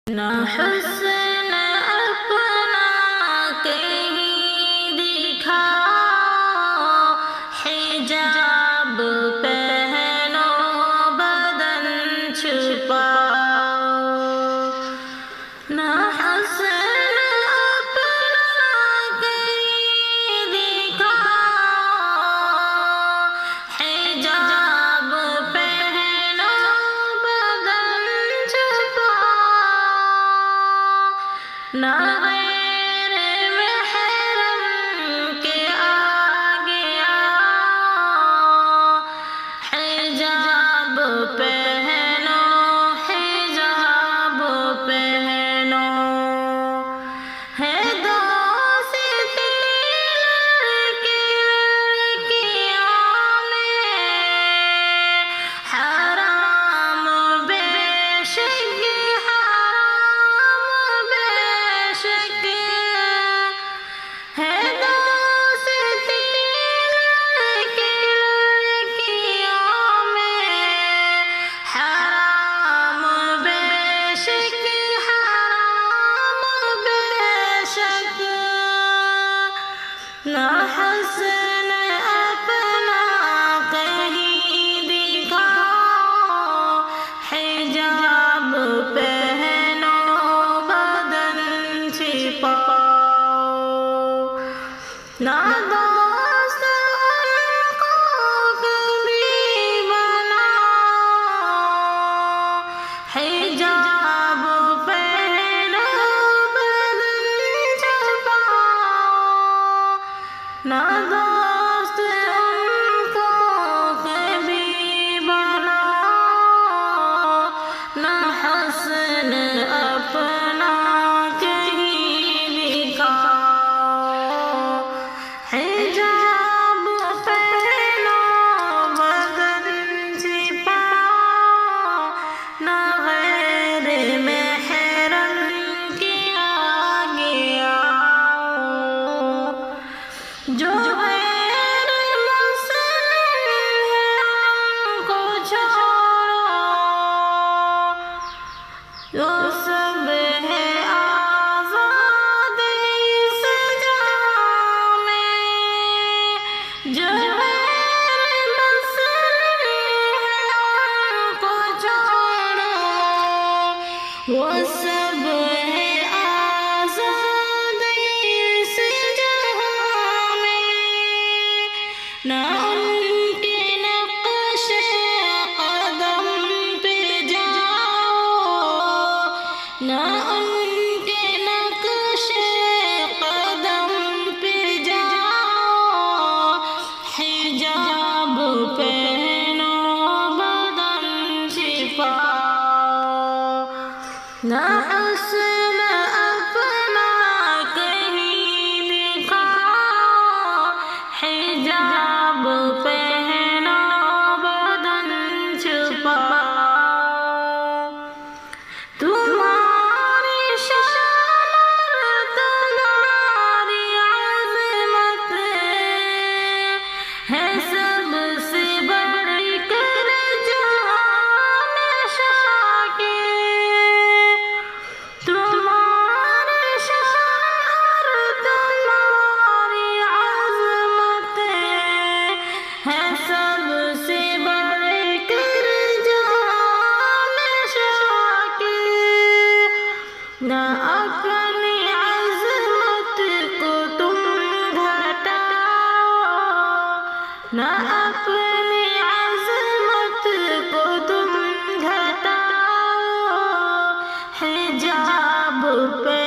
نہ حسن اپنا کہیں دکھاؤ، حجاب پہنو بدن چھپاؤ۔ نہ حسن اپنا کہیں دکھاؤ، حجاب پہنو بدن چھپاؤ۔ نہ غیر محرم کے آگے آؤ، حجاب پہنو، حجاب پہنو۔ ہے دوستی لڑکے لڑکیوں میں، حرام بے شک حرام بے شک۔ ہے دوستی لڑکے لڑکیوں میں، حرام بے شک حرام بے شک۔ نہ حسن اپنا کہیں دکھاؤ، حجاب پہنو بدن چھپاؤ۔ نہ دوست ان کو کبھی بناؤ، حجاب پہنو بدن چھپاؤ۔ نہ دوست ان کو کبھی بناؤ، نہ حسن اپنا کہیں دکھاؤ، حجاب پہنو بدن چھپاؤ۔ نہ غیر محرم کے آگے آؤ، جو غیر مسلم ہے ان کو چھوڑو، وہ سب ہے آزاد اس جہاں میں۔ جو غیر مسلم ہے ان کو چھوڑو، وہ سب ہے آزاد اس جہاں میں۔ نہ ان کے نقش قدم پہ جاؤ، نہ ان کے نقش قدم پہ جاؤ، حجاب پہنو بدن چھپاؤ۔ نہ حسن اپنا کہیں دکھاؤ، حجاب پہنو بدن چھپاؤ۔ تمہاری شان اور تمہاری عظمت ہے سب سے بڑھ کر جہان شاہ کے۔ تمہاری شان اور تمہاری عظمت ہے سب سے بڑھ کر جہان شاہ کے۔ نہ اپنی عظمت کو تم گھٹاؤ، نہ اپنی عظمت کو تم گھٹاؤ، حجاب پہ